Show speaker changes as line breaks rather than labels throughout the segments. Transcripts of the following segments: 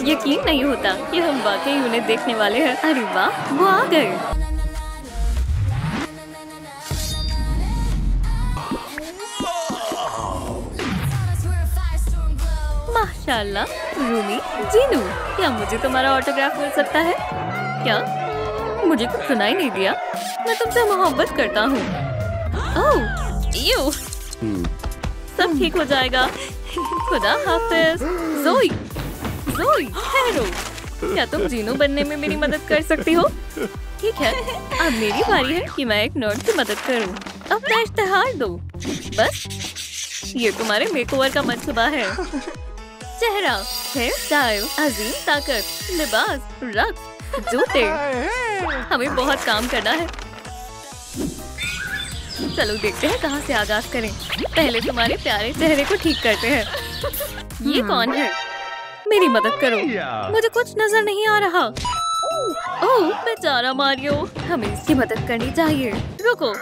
यकीन नहीं होता कि हम वाकई उन्हें देखने वाले हैं। अरे वाह, वो आ गए। माशाल्लाह, रूमी, जीनू, क्या मुझे तुम्हारा ऑटोग्राफ मिल सकता है? क्या? मुझे कुछ सुनाई नहीं दिया। मैं तुमसे मोहब्बत करता हूँ। ओह, यू। सब ठीक हो जाएगा। खुदा हाफिज। ज़ोई, ज़ोई, ठहरो। क्या तुम जीनू बनने में मेरी मदद कर सकती हो? ठीक है, अब मेरी बारी है कि मैं एक नर्ड की मदद करूँ। अपना इश्तिहार दो। बस, ये तुम्हारे मेकओवर का मंसूबा है। चेहरा, हेयर स्टाइल, अजीम ताकत, लिबास, रक्स, जूते। हमें बहुत काम करना है। चलो देखते हैं कहाँ से आगाज करें। पहले तुम्हारे प्यारे चेहरे को ठीक करते हैं। ये कौन है? मेरी मदद करो, मुझे कुछ नजर नहीं आ रहा। ओह, बेचारा मारियो, हमें इसकी मदद करनी चाहिए। रुको,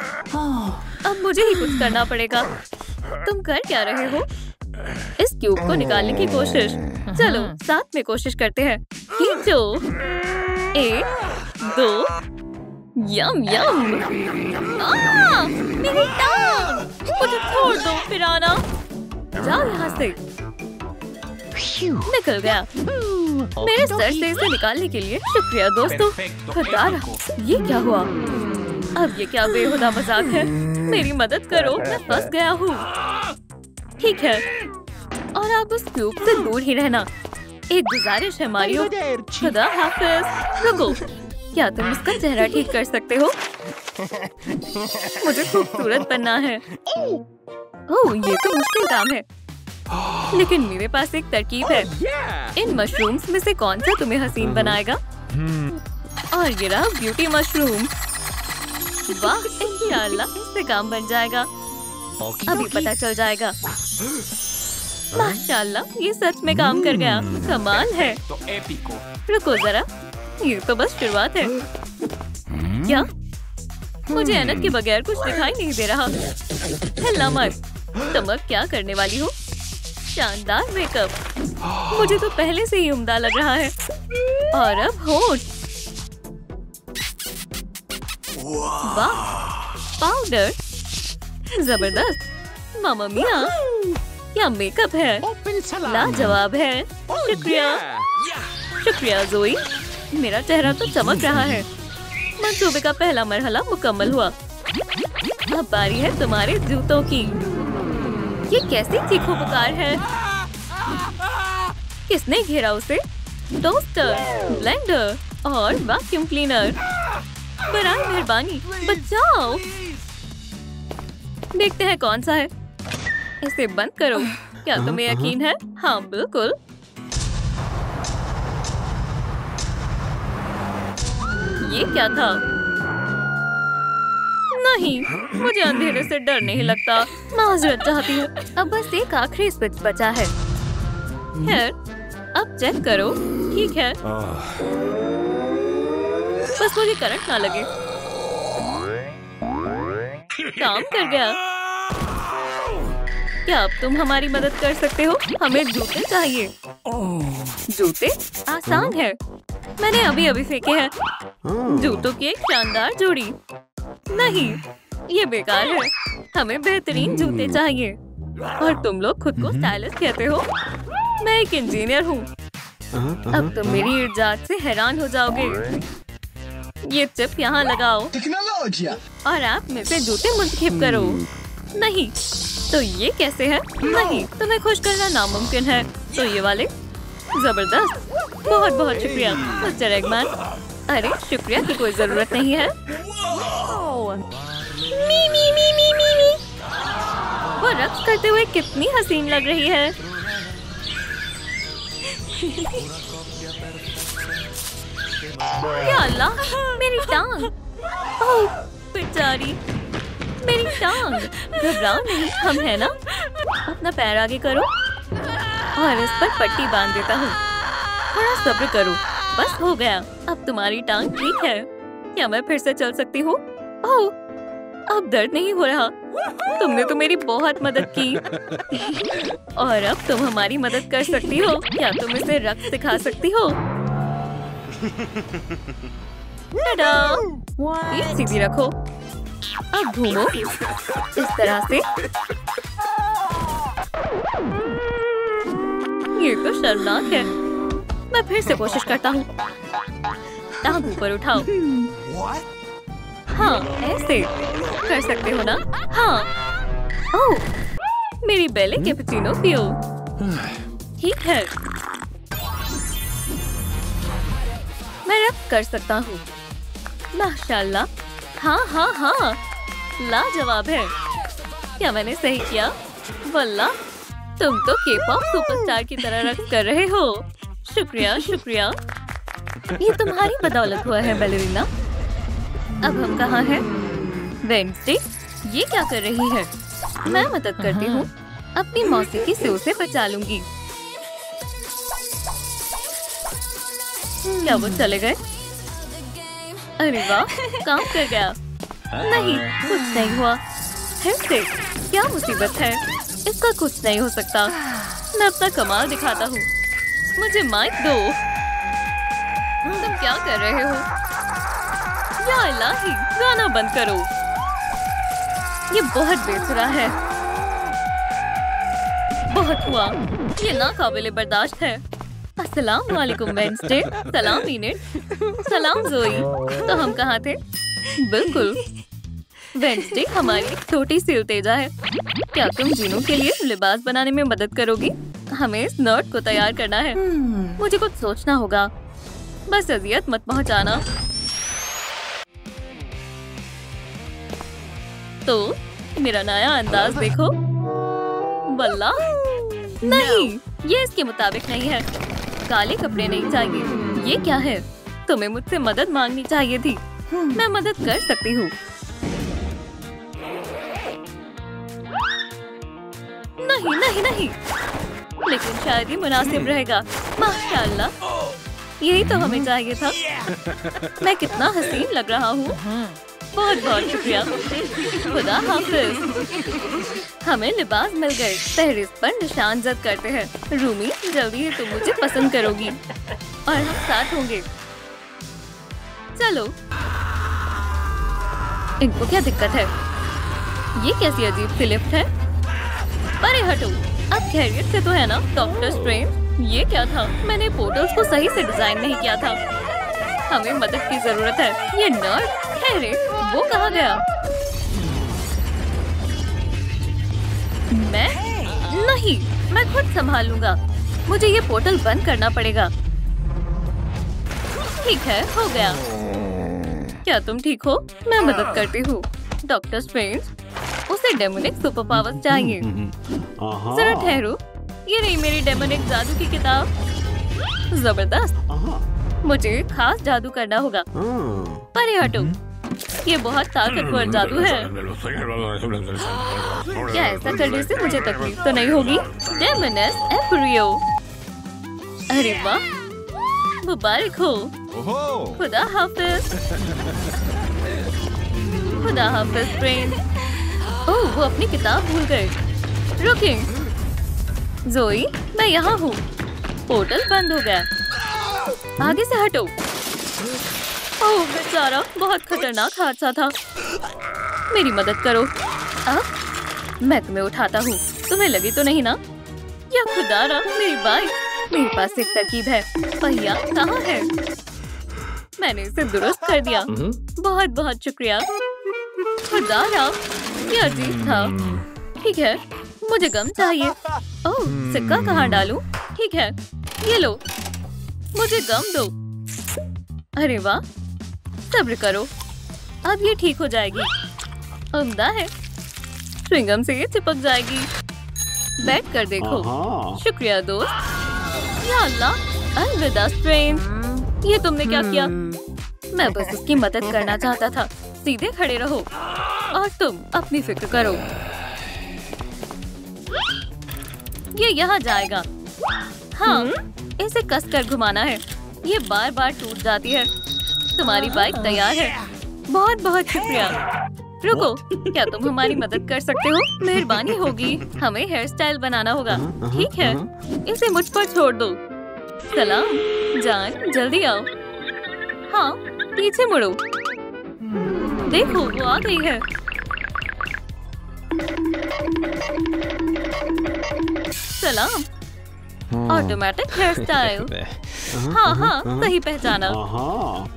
अब मुझे ही कुछ करना पड़ेगा। तुम कर क्या रहे हो? इस क्यूब को निकालने की कोशिश। चलो साथ में कोशिश करते हैं। खींचो। 1, 2। यम यम। मेरी टांग, मुझे छोड़ दो पिराना। जाओ यहाँ से। निकल गया। मेरे सर से इसे निकालने के लिए शुक्रिया दोस्तों। खुदा रहा, ये क्या हुआ? अब ये क्या बेहुदा मजाक है? मेरी मदद करो, मैं फंस गया हूँ। ठीक है, और आप उस क्यूब से दूर ही रहना। एक गुजारिश है मारियो। खुदा हाफिज। रुको, क्या तुम उसका चेहरा ठीक कर सकते हो? मुझे खूबसूरत बनना है। ओह, ये तो मुश्किल काम है, लेकिन मेरे पास एक तरकीब है। इन मशरूम्स में से कौन सा तुम्हें हसीन बनाएगा? और ये रहा ब्यूटी मशरूम। वाह, इंशाल्लाह इससे काम बन जाएगा। अभी पता चल जाएगा। माशाल्लाह, ये सच में काम कर गया। कमाल है। रुको जरा, ये तो बस शुरुआत है। क्या? मुझे ऐनक के बगैर कुछ दिखाई नहीं दे रहा। हिलना मत। तुम अब क्या करने वाली हो? शानदार मेकअप, मुझे तो पहले से ही उम्दा लग रहा है। और अब होठ। वाह, पाउडर, जबरदस्त। मामा मिया, क्या मेकअप है, लाजवाब है। शुक्रिया, शुक्रिया ज़ोई। मेरा चेहरा तो चमक रहा है। मंसूबे का पहला मरहला मुकम्मल हुआ। अब बारी है तुम्हारे जूतों की। ये कैसी चीखो पुकार है? किसने घेरा उसे? टोस्टर, ब्लेंडर और वैक्यूम क्लीनर। बराए मेहरबानी, बचाओ। देखते हैं कौन सा है। इसे बंद करो। क्या तुम्हें यकीन है? हाँ बिल्कुल। ये क्या था? नहीं, मुझे अंधेरे से डर नहीं लगता। माजरत चाहती हूँ। अब बस एक आखिरी स्विच बचा है। खैर, अब चेक करो। ठीक है, बस मुझे करंट ना लगे। काम कर गया। क्या अब तुम हमारी मदद कर सकते हो? हमें जूते चाहिए। जूते आसान है, मैंने अभी अभी फेंके हैं। जूतों की एक शानदार जोड़ी। नहीं, ये बेकार है। हमें बेहतरीन जूते चाहिए। और तुम लोग खुद को स्टाइलिश कहते हो? मैं एक इंजीनियर हूँ। अब तुम मेरी इजाद से हैरान हो जाओगे। ये चिप यहाँ लगाओ और आप में से जूते मुंतखब करो। नहीं, तो ये कैसे है? नहीं, तुम्हें खुश करना नामुमकिन है। तो ये वाले। जबरदस्त, बहुत बहुत शुक्रिया मिस्टर एगमैन। अरे शुक्रिया की कोई जरूरत नहीं है। मी मी मी मी मी मी। वो रक्स करते हुए कितनी हसीन लग रही है। या अल्लाह, मेरी टांग। ओह बेचारी, मेरी टांग। घबराओ नहीं, हम है ना। अपना पैर आगे करो और इस पर पट्टी बांध देता हूँ। थोड़ा सब्र करो, बस हो गया। अब तुम्हारी टांग ठीक है। क्या मैं फिर से चल सकती हूँ? ओह, अब दर्द नहीं हो रहा। तुमने तो मेरी बहुत मदद की। और अब तुम हमारी मदद कर सकती हो। क्या तुम इसे रक्त सिखा सकती हो? टाडा! ये सीधी रखो। अब घूमो इस तरह से। ये तो शर्मनाक है। मैं फिर से कोशिश करता हूँ। टांग ऊपर उठाओ। हाँ, ऐसे कर सकते हो ना? हाँ। ओह, मेरी बेले कैपुचिनो पियो। ठीक है, मैं अब कर सकता हूँ। माशाल्लाह। हाँ हाँ हाँ, लाजवाब है। क्या मैंने सही किया? वल्लाह, तुम तो के-पॉप सुपरस्टार की तरह रक्स कर रहे हो। शुक्रिया शुक्रिया। ये तुम्हारी बदौलत हुआ है बैलेरिना। अब हम कहाँ हैं? वेडनेसडे, ये क्या कर रही है? मैं मदद करती हूँ। अपनी मौसीकी से उसे बचा लूंगी। क्या वो चले गए? अरे वाह, काम कर गया। नहीं, कुछ नहीं हुआ। फिर से क्या मुसीबत है? इसका कुछ नहीं हो सकता। मैं अपना कमाल दिखाता हूँ। मुझे माइक दो। तुम क्या कर रहे हो? या इलाही, गाना बंद करो। ये बहुत बेसुरा है। बहुत हुआ। ये नाकाबिले बर्दाश्त है। अस्सलाम वालेकुम वेडनेसडे। सलाम इनेट। सलाम जोई। तो हम कहाँ थे? बिल्कुल, वेडनेसडे हमारी एक छोटी सी उतेजा है। क्या तुम जीनों के लिए लिबास बनाने में मदद करोगी? हमें इस नर्ड को तैयार करना है। मुझे कुछ सोचना होगा। बस अजियत मत पहुंचाना। तो मेरा नया अंदाज देखो। वल्लाह नहीं, ये इसके मुताबिक नहीं है। काले कपड़े नहीं चाहिए। ये क्या है? तुम्हें मुझसे मदद मांगनी चाहिए थी। मैं मदद कर सकती हूँ। नहीं नहीं नहीं, लेकिन शायद ये मुनासिब रहेगा। माशाल्लाह, यही तो हमें चाहिए था। मैं कितना हसीन लग रहा हूँ। बहुत बहुत शुक्रिया। खुदा हाफिज। हमें लिबास मिल गए। फहरिस्त पर निशान जद करते हैं। रूमी, जल्दी ही तुम मुझे पसंद करोगी और हम साथ होंगे। चलो। इनको क्या दिक्कत है? ये कैसी अजीब सी लिफ्ट है? परे हटो। अब खैरियत से तो है ना डॉक्टर स्ट्रेंज? ये क्या था? मैंने पोर्टल्स को सही से डिजाइन नहीं किया था। हमें मदद की जरूरत है। ये नर्ड, ठहरे, वो कहाँ गया? मैं नहीं, मैं खुद संभाल लूंगा। मुझे ये पोर्टल बंद करना पड़ेगा। ठीक है, हो गया। क्या तुम ठीक हो? मैं मदद करती हूँ। डॉक्टर स्ट्रेंज, उसे डेमोनिक सुपर पावर्स चाहिए। जरा ठहरो। ये रही मेरी डेमोनिक जादू की किताब। जबरदस्त। मुझे खास जादू करना होगा। परे हटो। ये बहुत ताकतवर जादू है। क्या ऐसा करने से मुझे तकलीफ तो नहीं होगी? डेमोनस एम्परियो। अरे वाह, मुबारक हो। खुदा हाफिज। खुदा हाफिज फ्रेंड। ओह, वो अपनी किताब भूल गए। रुकें। जोई, मैं यहाँ हूँ। पोर्टल बंद हो गया। आगे से हटो। ओह बेचारा, बहुत खतरनाक हादसा था। मेरी मदद करो। अब मैं तुम्हें उठाता हूँ। तुम्हें लगी तो नहीं ना? या खुदारा, मेरी बाइक। मेरे पास एक तरकीब है। पहिया कहाँ है? मैंने इसे दुरुस्त कर दिया। बहुत बहुत शुक्रिया। खुदारा, ये अजीब था। ठीक है, मुझे गम चाहिए। ओह, सिक्का कहाँ डालूं? ठीक है, ये लो। मुझे गम दो। अरे वाह, सब्र करो। अब ये ठीक हो जाएगी। उम्दा है। च्युइंगम से ये चिपक जाएगी। बैठ कर देखो। शुक्रिया दोस्त। या अल्लाह, अलविदा स्ट्रेंज। ये तुमने क्या किया? मैं बस उसकी मदद करना चाहता था। सीधे खड़े रहो और तुम अपनी फिक्र करो। ये यहाँ जाएगा। हाँ, इसे कसकर घुमाना है। ये बार बार टूट जाती है। तुम्हारी बाइक तैयार है। बहुत बहुत शुक्रिया। रुको, क्या तुम हमारी मदद कर सकते हो? मेहरबानी होगी, हमें हेयर स्टाइल बनाना होगा। ठीक है, इसे मुझ पर छोड़ दो। सलाम जान, जल्दी आओ। हाँ, पीछे मुड़ो। देखो, वो आ गई है। सलाम। Automatic hair style. हाँ हाँ, सही पहचाना।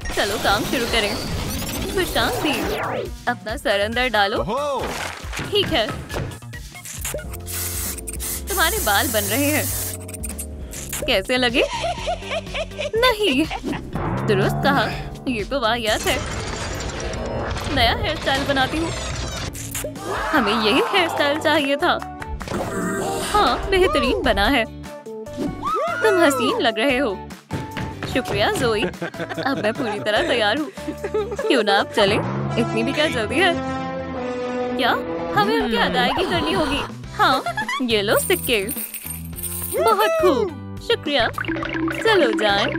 चलो काम शुरू करें। शांति, अपना सर अंदर डालो। ठीक है, तुम्हारे बाल बन रहे हैं। कैसे लगे? नहीं, दुरुस्त कहा। ये तो वाहियात है। नया हेयर स्टाइल बनाती हूँ। हमें यही हेयर स्टाइल चाहिए था। हाँ, बेहतरीन बना है। तुम हसीन लग रहे हो। शुक्रिया ज़ोई। अब मैं पूरी तरह तैयार हूँ। क्यों ना आप चलें? इतनी भी क्या जल्दी है? क्या हमें उनकी अदायगी करनी होगी? हाँ, ये लो सिक्के। बहुत खूब, शुक्रिया। चलो जाएं।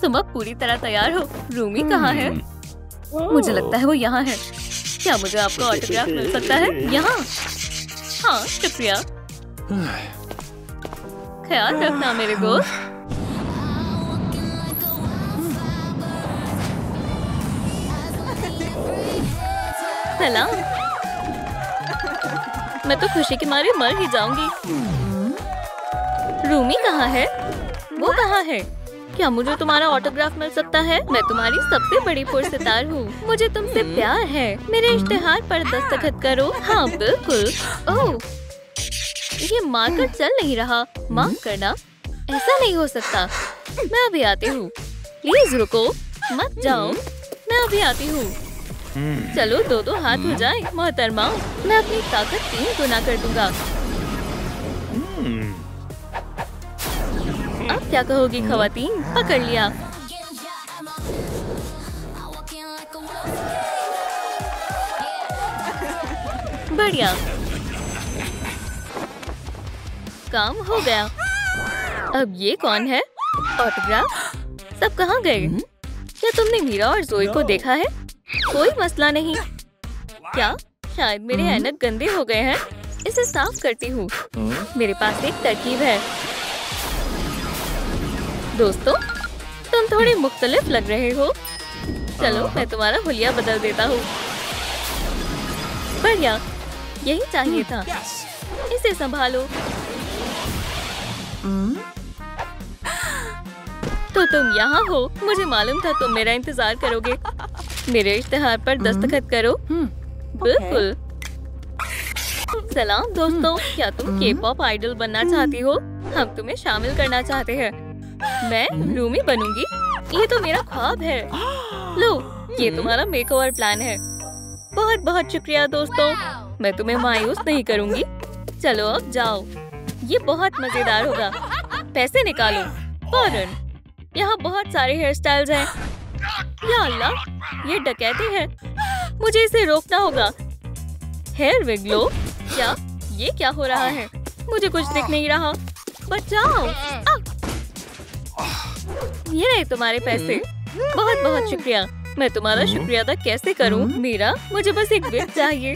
तुम अब पूरी तरह तैयार हो। रूमी कहाँ है? मुझे लगता है वो यहाँ है। क्या मुझे आपका ऑटोग्राफ मिल सकता है? यहाँ? हाँ, शुक्रिया। ख्याल रखना मेरे दोस्त। सलाम। मैं तो खुशी के मारे मर ही जाऊंगी। रूमी कहाँ है? वो कहाँ है? क्या मुझे तुम्हारा ऑटोग्राफ मिल सकता है? मैं तुम्हारी सबसे बड़ी पुरस्कार हूँ। मुझे तुमसे प्यार है। मेरे इश्तिहार पर दस्तखत करो। हाँ बिल्कुल। ओह, ये मार्कर चल नहीं रहा। माफ करना, ऐसा नहीं हो सकता। मैं अभी आती हूँ। प्लीज रुको, मत जाओ। मैं अभी आती हूँ। चलो दो हाथ हो जाए मोहतरमा। मैं अपनी ताकत 3 गुना कर दूंगा। अब क्या कहोगी खवातीन? पकड़ लिया। बढ़िया, काम हो गया। अब ये कौन है? ऑटोग्राफ? सब कहाँ गए? क्या तुमने मीरा और ज़ोई को देखा है? कोई मसला नहीं। क्या शायद मेरे ऐनक गंदे हो गए हैं? इसे साफ करती हूँ। मेरे पास एक तरकीब है। दोस्तों, तुम थोड़े मुख्तलिफ लग रहे हो। चलो मैं तुम्हारा हुलिया बदल देता हूँ। बढ़िया, यही चाहिए था। इसे संभालो। तो तुम यहाँ हो। मुझे मालूम था तुम मेरा इंतजार करोगे। मेरे इश्तिहार पर दस्तखत करो। बिल्कुल। सलाम दोस्तों, क्या तुम के-पॉप आइडल बनना चाहती हो? हम तुम्हें शामिल करना चाहते हैं। मैं रूमी बनूंगी। ये तो मेरा ख्वाब है। लो, ये तुम्हारा मेकओवर प्लान है। बहुत बहुत शुक्रिया दोस्तों। मैं तुम्हें मायूस नहीं करूंगी। चलो अब जाओ। ये बहुत मजेदार होगा। पैसे निकालो फौरन। यहाँ बहुत सारे हेयर स्टाइल्स हैं। या अल्लाह, ये डकैती है। मुझे इसे रोकना होगा। हेयर विग लो। क्या ये क्या हो रहा है? मुझे कुछ दिख नहीं रहा। बचाओ। ये रहे तुम्हारे पैसे। बहुत बहुत शुक्रिया। मैं तुम्हारा शुक्रिया अदा कैसे करूं? मीरा, मुझे बस एक विग चाहिए।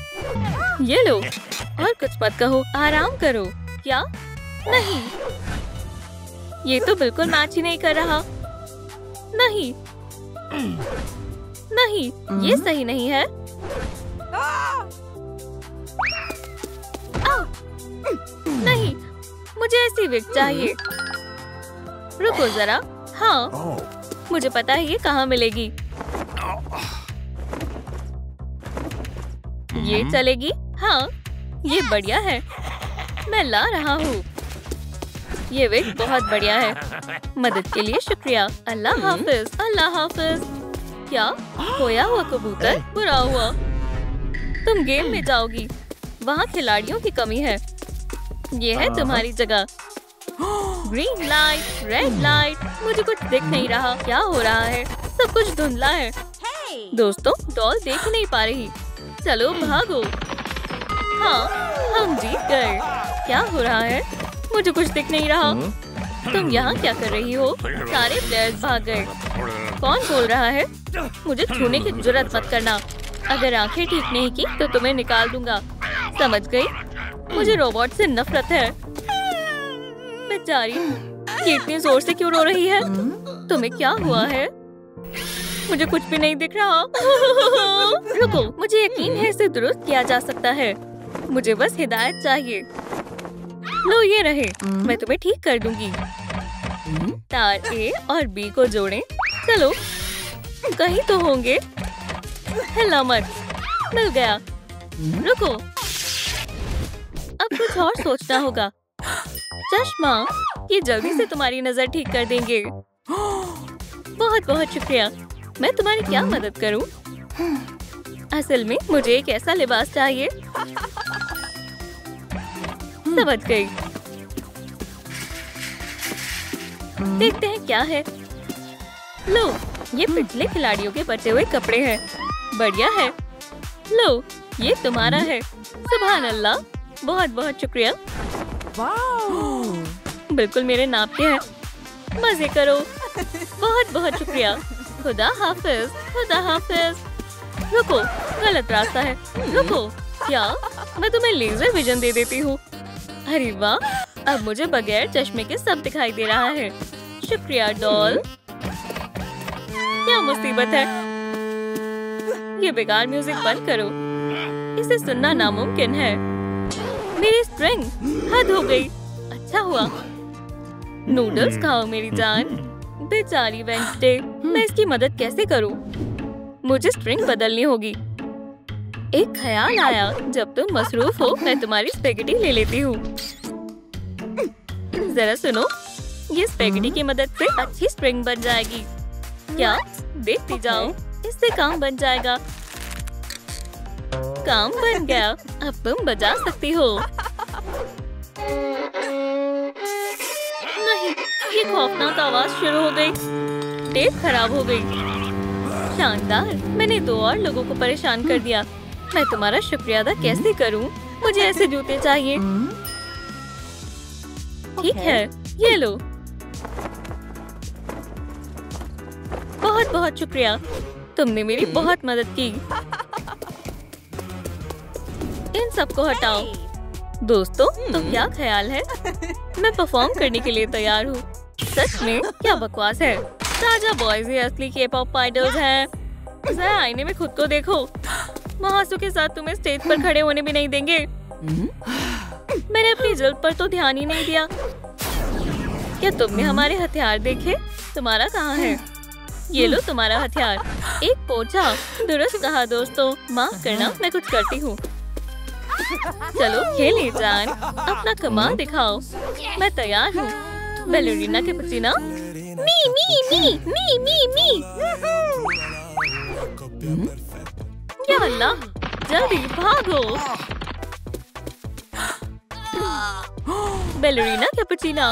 ये लो। और कुछ मत कहो, आराम करो। क्या? नहीं, ये तो बिल्कुल मैच ही नहीं कर रहा। नहीं नहीं, ये सही नहीं है। नहीं, मुझे ऐसी विग चाहिए। रुको जरा। हाँ, मुझे पता है ये कहाँ मिलेगी। ये चलेगी? हाँ, ये बढ़िया है। मैं ला रहा हूँ। ये विग बहुत बढ़िया है। मदद के लिए शुक्रिया। अल्लाह हाफिज। अल्लाह हाफिज। क्या? खोया हुआ कबूतर? बुरा हुआ। तुम गेम में जाओगी। वहाँ खिलाड़ियों की कमी है। ये है तुम्हारी जगह। Green light, red light. मुझे कुछ दिख नहीं रहा। क्या हो रहा है? सब कुछ धुंधला है। दोस्तों, डॉल देख नहीं पा रही। चलो भागो। हाँ, हम जीत गए। क्या हो रहा है? मुझे कुछ दिख नहीं रहा। तुम यहाँ क्या कर रही हो? सारे प्लेयर्स भाग गए। कौन बोल रहा है? मुझे छूने की जुर्रत मत करना। अगर आंखें ठीक नहीं की तो तुम्हें निकाल दूंगा, समझ गई? मुझे रोबोट से नफरत है। बेचारी, ये इतनी जोर से क्यों रो रही है? तुम्हें क्या हुआ है? मुझे कुछ भी नहीं दिख रहा। रुको, मुझे यकीन है इसे दुरुस्त किया जा सकता है। मुझे बस हिदायत चाहिए। लो ये रहे, मैं तुम्हें ठीक कर दूंगी। तार ए और बी को जोड़ें। चलो, कहीं तो होंगे। हिला मत, मिल गया। रुको, अब कुछ और सोचना होगा। चश्मा, ये जल्दी से तुम्हारी नजर ठीक कर देंगे। बहुत बहुत शुक्रिया। मैं तुम्हारी क्या मदद करूं? असल में मुझे एक ऐसा लिबास चाहिए। समझ गई। देखते हैं क्या है। लो, ये पिछले खिलाड़ियों के बचे हुए कपड़े हैं। बढ़िया है। लो, ये तुम्हारा है। सुभान अल्लाह, बहुत बहुत शुक्रिया। बिल्कुल मेरे नाप के हैं। मजे करो। बहुत बहुत शुक्रिया। खुदा हाफिज, खुदा हाफिज। रुको, गलत रास्ता है। रुको, क्या मैं तुम्हें लेजर विजन दे देती हूँ? अरे वाह, अब मुझे बगैर चश्मे के सब दिखाई दे रहा है। शुक्रिया डॉल। क्या मुसीबत है? ये बेकार म्यूजिक बंद करो, इसे सुनना नामुमकिन है। मेरी स्ट्रिंग हद हो गई। अच्छा हुआ। नूडल्स खाओ मेरी जान। बेचारी वेंसडे, मैं इसकी मदद कैसे करूं? मुझे स्ट्रिंग बदलनी होगी। एक ख्याल आया, जब तुम मसरूफ हो मैं तुम्हारी स्पेगेटी ले लेती हूँ। जरा सुनो, ये स्पेगेटी की मदद से अच्छी स्ट्रिंग बन जाएगी। क्या? देखती जाओ, इससे काम बन जाएगा। काम बन गया। अब तुम बजा सकती हो। नहीं, ये खौफनाक आवाज शुरू हो गई। टेप खराब हो गई। शानदार, मैंने 2 और लोगों को परेशान कर दिया। मैं तुम्हारा शुक्रिया अदा कैसे करूं? मुझे ऐसे जूते चाहिए। ठीक है, ये लो। बहुत बहुत शुक्रिया, तुमने मेरी बहुत मदद की। इन सबको हटाओ। दोस्तों, तो क्या ख्याल है? मैं परफॉर्म करने के लिए तैयार हूँ। सच में क्या बकवास है। ताजा बॉयज ही असली के-पॉप आइडल्स हैं। जरा आईने में खुद को देखो। महासु के साथ तुम्हें स्टेज पर खड़े होने भी नहीं देंगे। मैंने अपनी जल्द पर तो ध्यान ही नहीं दिया। क्या तुमने हमारे हथियार देखे? तुम्हारा कहाँ है? ये लो तुम्हारा हथियार, एक पोछा। दुरुस्त कहा दोस्तों, माफ करना, मैं कुछ करती हूँ। चलो खेलें जान, अपना कमाल दिखाओ। मैं तैयार हूँ। बैलेरिना के पसीना। मी मी मी मी मी मी। या अल्लाह, जल्दी भागो। बैलेरिना के पसीना।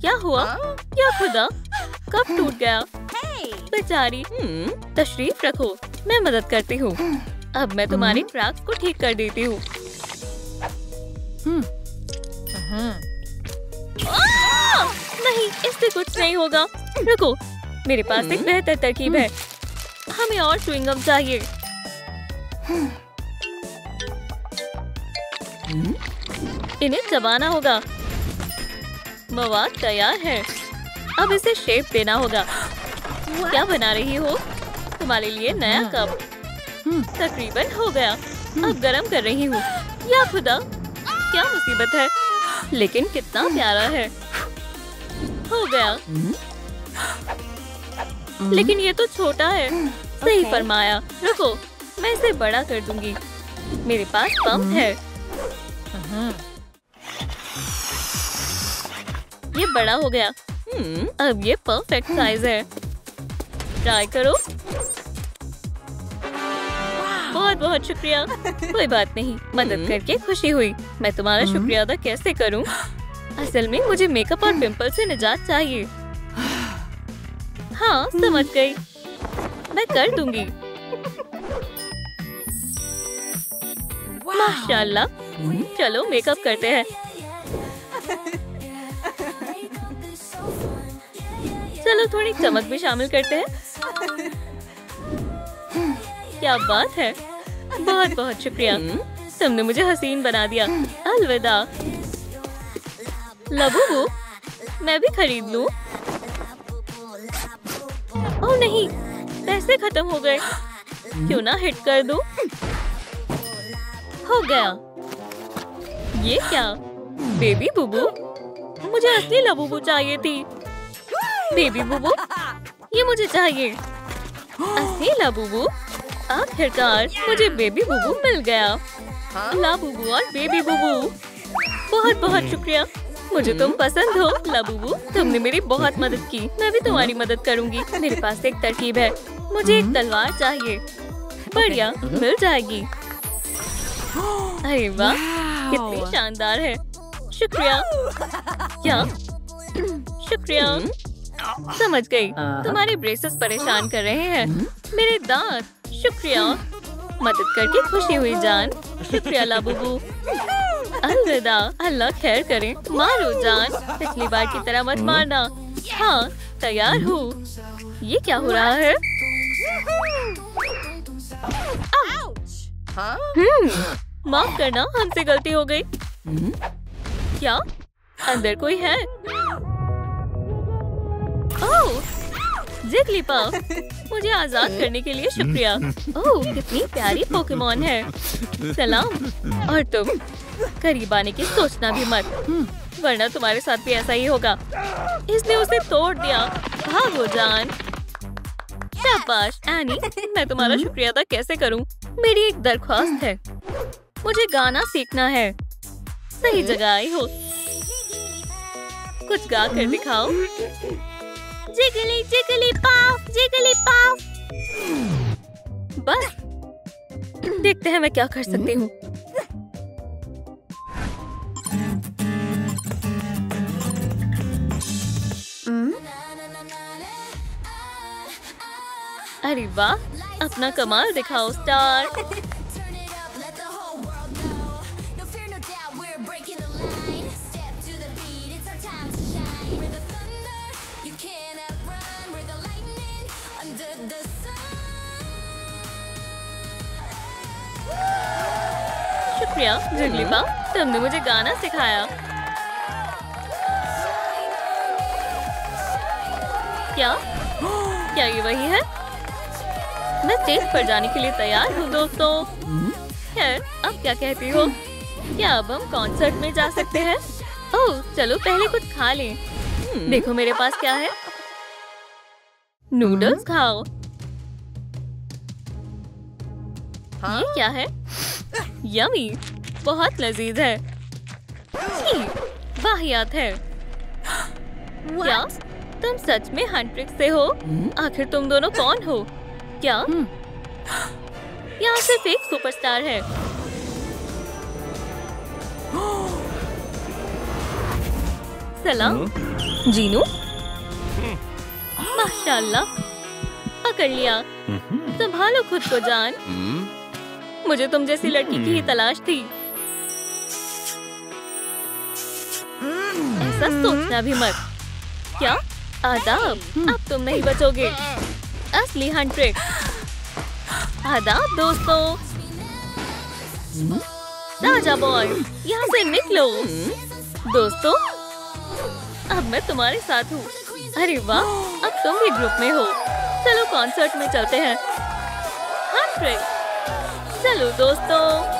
क्या हुआ? क्या खुदा, कब टूट गया? बेचारी। तशरीफ रखो, मैं मदद करती हूँ। अब मैं तुम्हारी ट्रैक्स को ठीक कर देती हूँ। नहीं, इससे कुछ नहीं होगा। रुको, मेरे पास एक बेहतर तरकीब है। हमें और च्युइंगम चाहिए। इन्हें चबाना होगा। मवाद तैयार है। अब इसे शेप देना होगा। क्या बना रही हो? तुम्हारे लिए नया कप। तकरीबन हो गया। अब गरम कर रही हूँ। या खुदा, क्या मुसीबत है? लेकिन कितना प्यारा है। हो गया। लेकिन ये तो छोटा है। सही फरमाया। रुको, मैं इसे बड़ा कर दूंगी। मेरे पास पंप है। ये बड़ा हो गया। अब ये परफेक्ट साइज है। ट्राई करो। बहुत बहुत शुक्रिया। कोई बात नहीं, मदद करके खुशी हुई। मैं तुम्हारा शुक्रिया अदा कैसे करूं? असल में मुझे मेकअप और पिंपल से निजात चाहिए। हाँ, समझ गई। मैं कर दूंगी। माशाल्लाह। चलो मेकअप करते हैं। चलो थोड़ी चमक भी शामिल करते हैं। क्या बात है, बहुत बहुत शुक्रिया, तुमने मुझे हसीन बना दिया। अलविदा। लबूबू, मैं भी खरीद लूं? ओह नहीं, पैसे खत्म हो गए। क्यों ना हिट कर दूं? हो गया। ये क्या? बेबी बुबू? मुझे असली लबूबू चाहिए थी। बेबी बुबू, ये मुझे चाहिए। असली लबूबू? आखिरकार मुझे बेबी बुबू मिल गया। लाबूबू और बेबी बुबू, बहुत बहुत शुक्रिया। मुझे तुम पसंद हो लाबूबू, तुमने मेरी बहुत मदद की। मैं भी तुम्हारी मदद करूंगी। मेरे पास एक तरकीब है, मुझे एक तलवार चाहिए। बढ़िया, मिल जाएगी। अरे वाह, कितनी शानदार है। शुक्रिया। क्या? शुक्रिया। समझ गई, तुम्हारे ब्रेसेस परेशान कर रहे हैं। मेरे दांत। शुक्रिया, मदद करके खुशी हुई जान। शुक्रिया लाबूबू। अलविदा, अल्लाह खैर करे। मारो जान, पिछली बार की तरह मत मारना। हाँ, तैयार हूँ। ये क्या हो रहा है? माफ करना, हमसे गलती हो गई। क्या अंदर कोई है? ओह, जिगलीपफ, मुझे आजाद करने के लिए शुक्रिया। ओह, कितनी प्यारी पोकेमॉन है। सलाम। और तुम करीब आने की सोचना भी मत, वरना तुम्हारे साथ भी ऐसा ही होगा। इसने उसे तोड़ दिया। भागो जान। शाबाश एनी, मैं तुम्हारा शुक्रिया अदा कैसे करूं? मेरी एक दरख्वास्त है, मुझे गाना सीखना है। सही जगह आई हो, कुछ गा कर दिखाओ। जिगली जिगली पाफ, जिगली पाफ। बस, देखते हैं मैं क्या कर सकती हूँ। अरे वाह, अपना कमाल दिखाओ स्टार। शुक्रिया जिगलीपफ, तुमने मुझे गाना सिखाया। क्या ये वही है? मैं स्टेज पर जाने के लिए तैयार हूँ दोस्तों। खैर, अब क्या कहती हो? क्या अब हम कॉन्सर्ट में जा सकते हैं? ओह, चलो पहले कुछ खा लें। देखो मेरे पास क्या है। नूडल्स खाओ। ये क्या है? यमी, बहुत लजीज है। छी, वाहियात है। क्या तुम सच में हंट्रिक्स से हो? आखिर तुम दोनों कौन हो? क्या यहाँ सिर्फ एक सुपरस्टार है? सलाम जीनू। माशाल्लाह, पकड़ लिया। संभालो खुद को जान। मुझे तुम जैसी लड़की की ही तलाश थी। ऐसा सोचना भी मत। क्या आदाब, अब तुम नहीं बचोगे। असली हंट्रिक। आदाब दोस्तों। राजा बॉय, यहाँ से निकलो। दोस्तों, अब मैं तुम्हारे साथ हूँ। अरे वाह, अब तुम भी ग्रुप में हो। चलो कॉन्सर्ट में चलते हैं। हंट्रिक, चलो दोस्तों।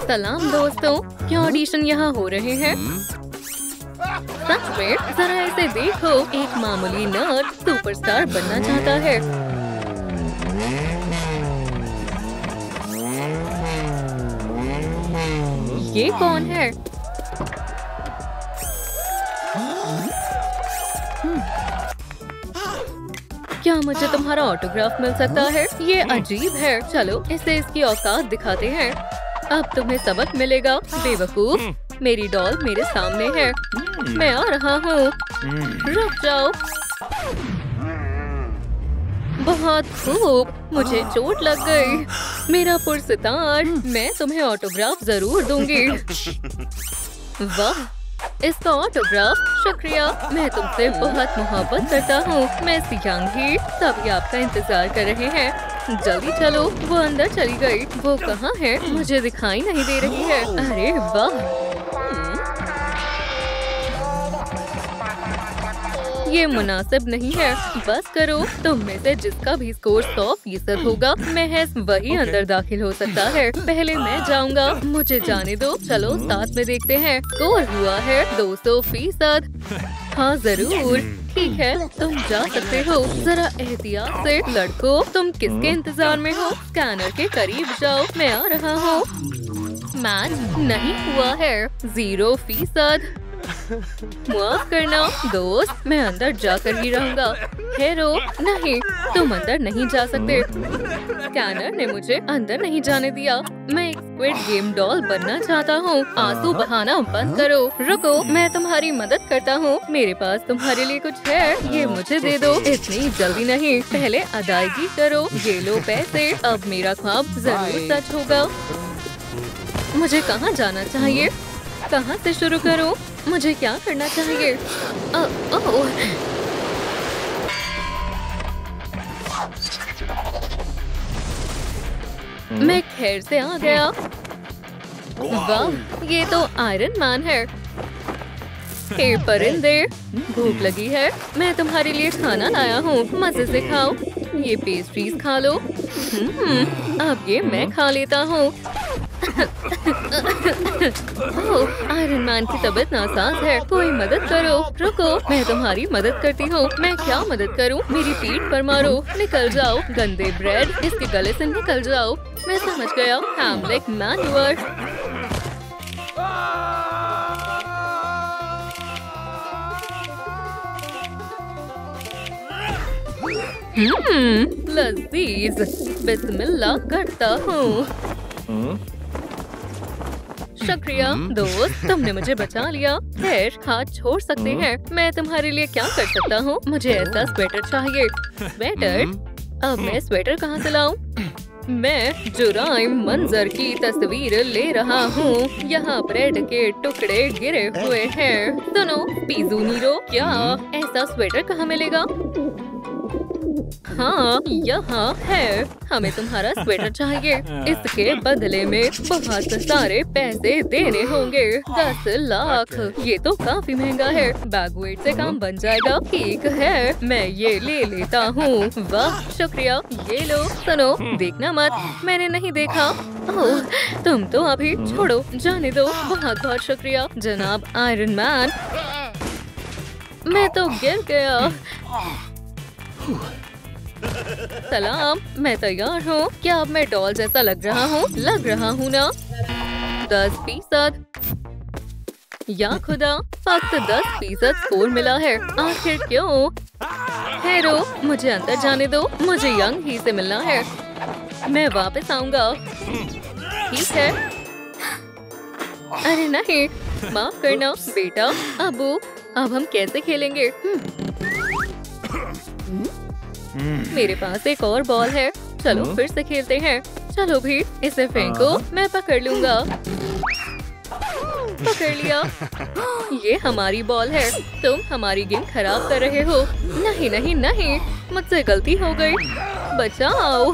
सलाम दोस्तों, क्या ऑडिशन यहाँ हो रहे हैं? सच में? जरा इसे देखो, एक मामूली नर्ड सुपरस्टार बनना चाहता है। ये कौन है? क्या मुझे तुम्हारा ऑटोग्राफ मिल सकता है? ये अजीब है। चलो इसे इसकी औकात दिखाते हैं। अब तुम्हें सबक मिलेगा बेवकूफ। मेरी डॉल मेरे सामने है। मैं आ रहा हूँ। रुक जाओ। बहुत खूब, मुझे चोट लग गई। मेरा पुरस्कार, मैं तुम्हें ऑटोग्राफ जरूर दूंगी। वाह, इसका ऑटोग्राफ, शुक्रिया। मैं तुमसे बहुत मोहब्बत करता हूँ। मैं यंग ही सभी आपका इंतजार कर रहे हैं। जल्दी चलो। वो अंदर चली गई। वो कहाँ है? मुझे दिखाई नहीं दे रही है। अरे वाह, ये मुनासिब नहीं है। बस करो। तुम में से जिसका भी स्कोर 100% होगा, महज वही अंदर दाखिल हो सकता है। पहले मैं जाऊंगा। मुझे जाने दो। चलो साथ में देखते हैं। स्कोर हुआ है 200%। हाँ जरूर। ठीक है, तुम जा सकते हो। जरा एहतियात से। लड़कों, तुम किसके इंतजार में हो? स्कैनर के करीब जाओ। मैं आ रहा हूँ। मैच नहीं हुआ है। 0%। माफ करना दोस्त, मैं अंदर जाकर ही रहूंगा। हेरो, नहीं, तुम अंदर नहीं जा सकते। स्कैनर ने मुझे अंदर नहीं जाने दिया। मैं एक स्क्विड गेम डॉल बनना चाहता हूँ। आंसू बहाना बंद करो। रुको, मैं तुम्हारी मदद करता हूँ। मेरे पास तुम्हारे लिए कुछ है। ये मुझे दे दो। इतनी जल्दी नहीं, पहले अदायगी करो। ये लो पैसे। अब मेरा ख्वाब जरूर सच होगा। मुझे कहाँ जाना चाहिए? कहाँ से शुरू करूँ? मुझे क्या करना चाहिए? मैं खैर से आ गया। वाह, ये तो आयरन मैन है। हे परिंदे, भूख लगी है। मैं तुम्हारे लिए खाना लाया हूँ। मजे से खाओ। ये पेस्ट्रीज खा लो। अब ये मैं खा लेता हूँ। आयरन मैन की तबीयत नासाज है। कोई मदद करो। रुको, मैं तुम्हारी मदद करती हूँ। मैं क्या मदद करूँ? मेरी पीठ पर मारो। निकल जाओ गंदे ब्रेड, इसके गले से निकल जाओ। मैं समझ गया। Hamlet manure. लजीज। बिस्मिल्लाह करता हूँ। शुक्रिया दोस्त, तुमने मुझे बचा लिया। खैर, हाथ छोड़ सकते हैं। मैं तुम्हारे लिए क्या कर सकता हूँ? मुझे ऐसा स्वेटर चाहिए। स्वेटर? अब मैं स्वेटर कहाँ से लाऊं? मैं जुराइम मंजर की तस्वीर ले रहा हूँ। यहाँ ब्रेड के टुकड़े गिरे हुए हैं। सुनो पीजू नीरो, क्या ऐसा स्वेटर कहाँ मिलेगा? हाँ, यहाँ है। हमें तुम्हारा स्वेटर चाहिए। इसके बदले में बहुत सारे पैसे देने होंगे। 10 लाख। ये तो काफी महंगा है। बैगवेट से काम बन जाएगा। ठीक है, मैं ये ले लेता हूँ। वाह, शुक्रिया। ये लो। सुनो, देखना मत। मैंने नहीं देखा। ओह, तुम तो अभी छोड़ो, जाने दो। बहुत बहुत शुक्रिया जनाब आयरन मैन। मैं तो गिर गया। सलाम, मैं तैयार हूँ। क्या अब मैं डॉल जैसा लग रहा हूँ? लग रहा हूँ ना? 10%। या खुदा, फक्त 10% स्कोर मिला है। आखिर क्यों? हेरो, मुझे अंदर जाने दो। मुझे यंग ही से मिलना है। मैं वापस आऊंगा। ठीक है। अरे नहीं, माफ करना बेटा। अबू, अब हम कैसे खेलेंगे? मेरे पास एक और बॉल है। चलो फिर से खेलते हैं। चलो भी, इसे फेंको। मैं पकड़ लूंगा। पकड़ लिया। ये हमारी बॉल है। तुम हमारी गेम खराब कर रहे हो। नहीं नहीं नहीं, मुझसे गलती हो गई। बचाओ।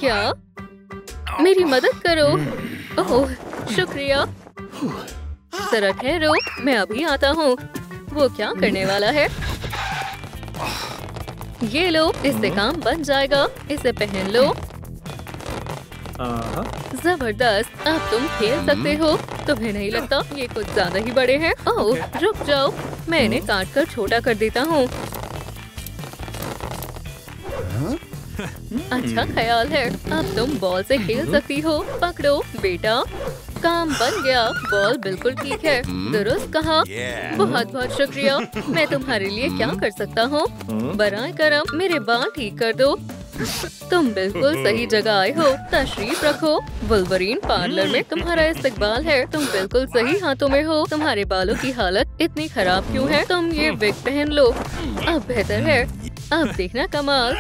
क्या? मेरी मदद करो। ओह, शुक्रिया। जरा ठहरो, मैं अभी आता हूँ। वो क्या करने वाला है? ये लो, इससे काम बन जाएगा। इसे पहन लो। जबरदस्त, अब तुम खेल सकते हो। तुम्हें नहीं लगता ये कुछ ज्यादा ही बड़े हैं? ओह, रुक जाओ, मैं इन्हें काट कर छोटा कर देता हूँ। अच्छा ख्याल है। अब तुम बॉल से खेल सकती हो। पकड़ो बेटा। काम बन गया। बॉल बिल्कुल ठीक है। दुरुस्त कहा। बहुत बहुत शुक्रिया। मैं तुम्हारे लिए क्या कर सकता हूँ? बराए करम, मेरे बाल ठीक कर दो। तुम बिल्कुल सही जगह आए हो। तशरीफ रखो। वुल्वरीन पार्लर में तुम्हारा इस्तकबाल है। तुम बिल्कुल सही हाथों में हो। तुम्हारे बालों की हालत इतनी खराब क्यों है? तुम ये विग पहन लो। अब बेहतर है। अब देखना कमाल।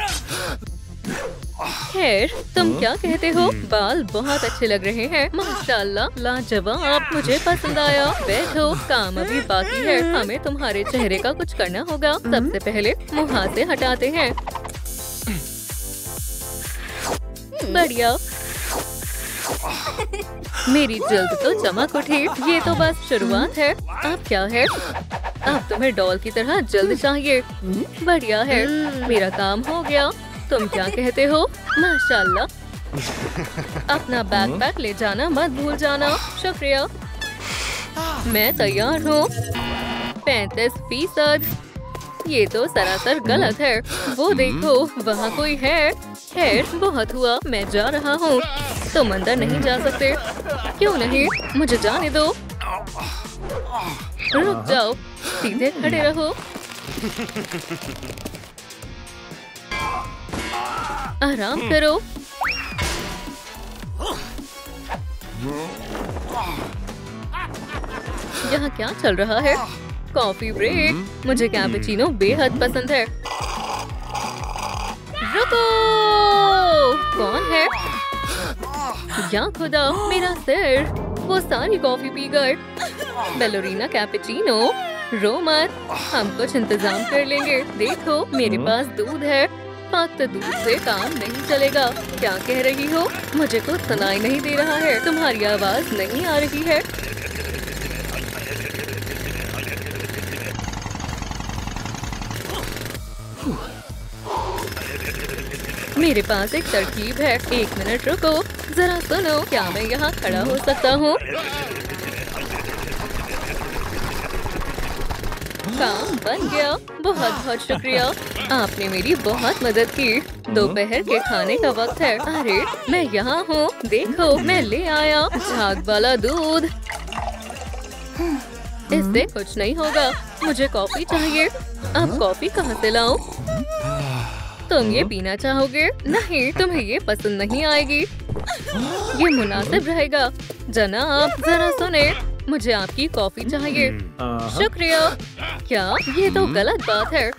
खैर, तुम क्या कहते हो? बाल बहुत अच्छे लग रहे हैं। माशाल्लाह, लाजवाब, मुझे पसंद आया। बैठो, काम अभी बाकी है। हमें तुम्हारे चेहरे का कुछ करना होगा। सबसे पहले मुंह हाथ से हटाते हैं। बढ़िया। मेरी जल्द तो चमक उठी। ये तो बस शुरुआत है। अब क्या है? अब तुम्हें डॉल की तरह जल्द चाहिए। बढ़िया है, मेरा काम हो गया। तुम क्या कहते हो? माशाल्लाह। अपना बैकपैक ले जाना मत भूल जाना। शुक्रिया। मैं तैयार हूँ। 35%। ये तो सरासर गलत है। वो देखो, वहाँ कोई है। खैर, बहुत हुआ, मैं जा रहा हूँ। तुम अंदर नहीं जा सकते। क्यों नहीं? मुझे जाने दो। रुक जाओ, सीधे खड़े रहो। आराम करो। यहाँ क्या चल रहा है? Coffee break. मुझे कैपेचिनो बेहद पसंद है। रुको! कौन है? या खुदा, मेरा सिर! वो सारी कॉफी पी गए। बैलोरीना कैपेचिनो, रो मत, हम कुछ इंतजाम कर लेंगे। देखो, मेरे पास दूध है। फक्त दूध से काम नहीं चलेगा। क्या कह रही हो? मुझे कुछ सुनाई नहीं दे रहा है। तुम्हारी आवाज नहीं आ रही है। मेरे पास एक तरकीब है। 1 मिनट रुको, जरा सुनो। क्या मैं यहाँ खड़ा हो सकता हूँ? काम बन गया। बहुत बहुत शुक्रिया। आपने मेरी बहुत मदद की। दोपहर के खाने का वक्त है। अरे, मैं यहाँ हूँ। देखो, मैं ले आया झाग वाला दूध। इससे कुछ नहीं होगा। मुझे कॉफी चाहिए। अब कॉफी कहाँ से लाऊं? तुम ये पीना चाहोगे? नहीं, तुम्हें ये पसंद नहीं आएगी। ये मुनासिब रहेगा। जनाब, जरा सुने, मुझे आपकी कॉफी चाहिए। शुक्रिया। क्या? ये तो गलत बात है।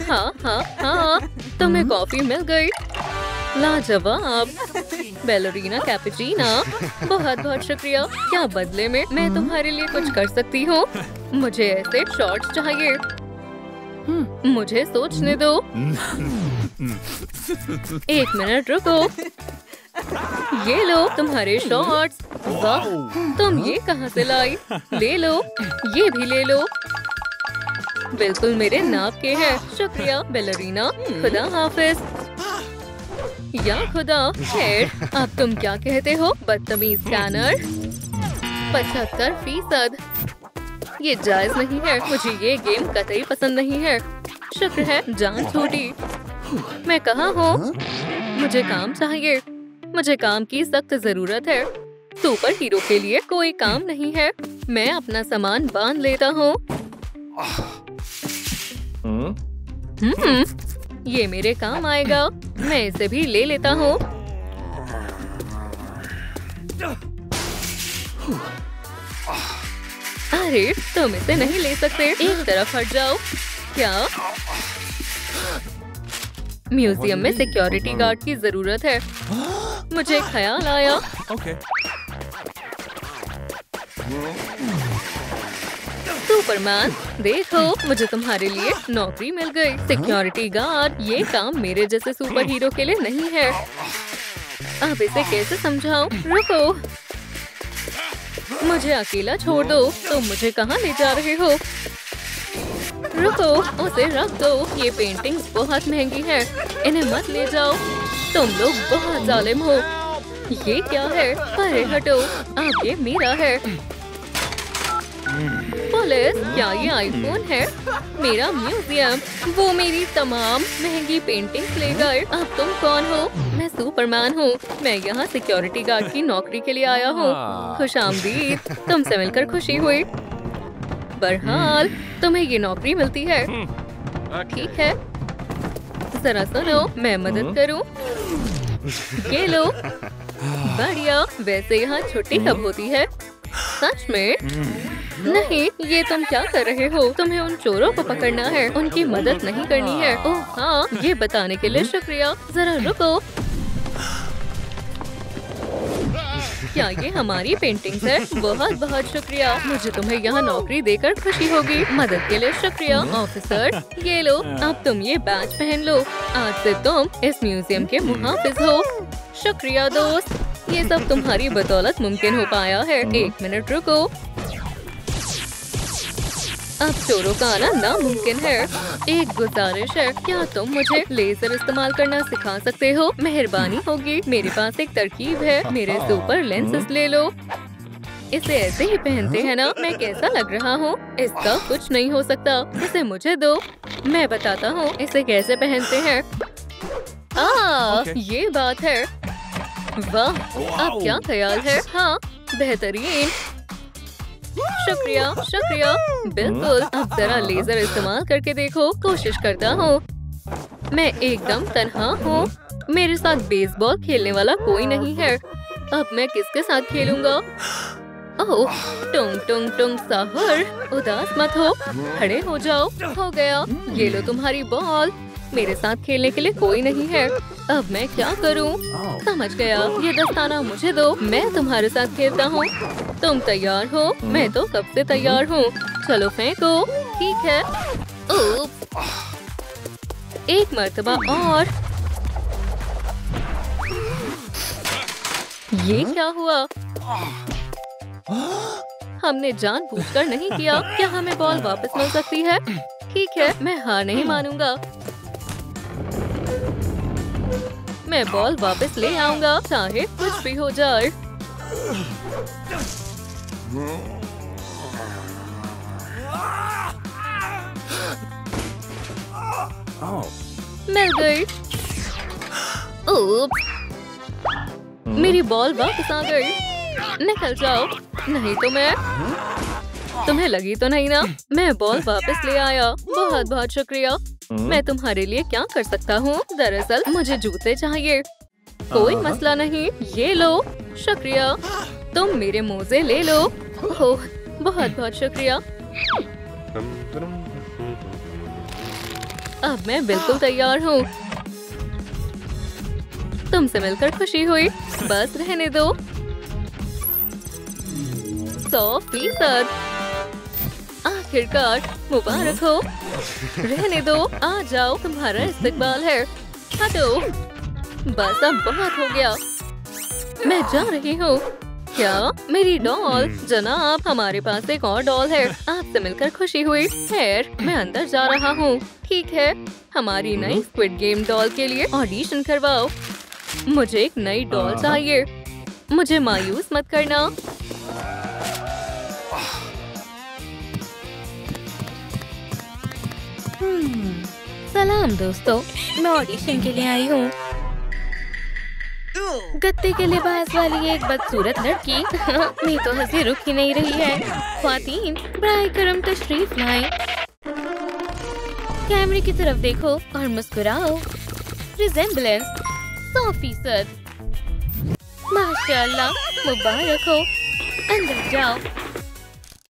हाँ हाँ हाँ, तुम्हें कॉफी मिल गई। लाजवाब। बैलोरीना कैपेचिना, बहुत बहुत शुक्रिया। क्या बदले में मैं तुम्हारे लिए कुछ कर सकती हूँ? मुझे ऐसे शॉर्ट्स चाहिए। मुझे सोचने दो। 1 मिनट रुको। ये लो तुम्हारे शॉर्ट्स। वाह, तुम ये कहाँ से लाई? ले लो, ये भी ले लो। बिल्कुल मेरे नाप के हैं। शुक्रिया बैलोरीना। खुदा हाफिज। या खुदा। खैर, अब तुम क्या कहते हो? बदतमीज स्कैनर। 75%। ये जायज नहीं है। मुझे ये गेम कतई पसंद नहीं है। शुक्र है जान छूटी। मैं कहाँ हूँ? मुझे काम चाहिए। मुझे काम की सख्त जरूरत है। सुपर हीरो के लिए कोई काम नहीं है। मैं अपना सामान बांध लेता हूँ। ये मेरे काम आएगा। मैं इसे भी ले लेता हूँ। अरे, तुम इसे नहीं ले सकते। एक तरफ हट जाओ। क्या? म्यूजियम में सिक्योरिटी गार्ड की जरूरत है। मुझे ख्याल आया। सुपरमैन, देखो, मुझे तुम्हारे लिए नौकरी मिल गई। Security guard. ये काम मेरे जैसे सुपर हीरो के लिए नहीं है। अब इसे कैसे समझाऊं? रुको, मुझे अकेला छोड़ दो। तुम मुझे कहाँ ले जा रहे हो? रुको, उसे रख दो। ये पेंटिंग्स बहुत महंगी है। इन्हें मत ले जाओ। तुम लोग बहुत जालिम हो। ये क्या है? परे हटो। अब ये मेरा है। पुलिस, क्या ये आईफोन है? मेरा म्यूजियम। वो मेरी तमाम महंगी पेंटिंग्स ले गए। अब तुम कौन हो? मैं सुपरमैन हूँ। मैं यहाँ सिक्योरिटी गार्ड की नौकरी के लिए आया हूँ। खुशामदीद। तुमसे मिलकर खुशी हुई। बहरहाल, तुम्हें ये नौकरी मिलती है। ठीक है, जरा सुनो, मैं मदद करूँ? ये लो। बढ़िया। वैसे यहाँ छुट्टी कब होती है? सच में? नहीं, ये तुम क्या कर रहे हो? तुम्हें उन चोरों को पकड़ना है, उनकी मदद नहीं करनी है। ओह हाँ, ये बताने के लिए शुक्रिया। जरा रुको। क्या ये हमारी पेंटिंग्स है? बहुत बहुत शुक्रिया। मुझे तुम्हें यहाँ नौकरी देकर खुशी होगी। मदद के लिए शुक्रिया ऑफिसर। ये लो, अब तुम ये बैज पहन लो। आज से तुम इस म्यूजियम के मुहाफिज हो। शुक्रिया दोस्त, ये सब तुम्हारी बदौलत मुमकिन हो पाया है। 1 मिनट रुको, अब चोरों का आना नामुमकिन है। एक गुजारिश है, क्या तुम मुझे लेजर इस्तेमाल करना सिखा सकते हो? मेहरबानी होगी। मेरे पास एक तरकीब है, मेरे सुपर लेंसेज ले लो। इसे ऐसे ही पहनते हैं ना? मैं कैसा लग रहा हूँ? इसका कुछ नहीं हो सकता, इसे मुझे दो, मैं बताता हूँ इसे कैसे पहनते हैं। ये बात है। वाह, अब क्या ख्याल है? हाँ, बेहतरीन। शुक्रिया शुक्रिया। बिल्कुल, अब जरा लेजर इस्तेमाल करके देखो। कोशिश करता हूँ। मैं एकदम तन्हा हूँ। मेरे साथ बेसबॉल खेलने वाला कोई नहीं है। अब मैं किसके साथ खेलूंगा? ओह, टुंग टुंग टुंग साहर, उदास मत हो, खड़े हो जाओ। हो गया, ये लो तुम्हारी बॉल। मेरे साथ खेलने के लिए कोई नहीं है। अब मैं क्या करूं? समझ गया, ये दस्ताना मुझे दो, मैं तुम्हारे साथ खेलता हूँ। तुम तैयार हो? मैं तो कब से तैयार हूँ। चलो फेंको। ठीक है। एक मर्तबा और। ये क्या हुआ? हमने जानबूझकर नहीं किया। क्या हमें बॉल वापस मिल सकती है? ठीक है, मैं हार नहीं मानूंगा। मैं बॉल वापस ले आऊंगा, चाहे कुछ भी हो जाए। मिल गई। मेरी बॉल वापस आ गई। निकल जाओ, नहीं तो मैं। तुम्हें लगी तो नहीं ना? मैं बॉल वापस ले आया। बहुत बहुत शुक्रिया। मैं तुम्हारे लिए क्या कर सकता हूँ? दरअसल मुझे जूते चाहिए। कोई मसला नहीं, ये लो। शुक्रिया। तुम मेरे मोजे ले लो। ओह, बहुत बहुत शुक्रिया। अब मैं बिल्कुल तैयार हूँ। तुमसे मिलकर खुशी हुई। बस रहने दो। 100%। आखिरकार, मुबारक हो। रहने दो, आ जाओ, तुम्हारा इस्तकबाल है। हटो। बस अब बहुत हो गया, मैं जा रही हूँ। क्या? मेरी डॉल? जनाब, हमारे पास एक और डॉल है। आपसे मिलकर खुशी हुई। खैर, मैं अंदर जा रहा हूँ। ठीक है, हमारी नई स्क्विड गेम डॉल के लिए ऑडिशन करवाओ। मुझे एक नई डॉल चाहिए। मुझे मायूस मत करना। सलाम दोस्तों, मैं ऑडिशन के लिए आई हूँ। गत्ते के लिबास वाली एक बदसूरत लड़की। मेरी तो हंसी रुक ही नहीं रही है। ख्वातीन, बराए करम तशरीफ लाएं। कैमरे की तरफ देखो और मुस्कुराओ। रिजेम्बलेंस 100%। माशाल्लाह, मुबारक हो। अंदर जाओ।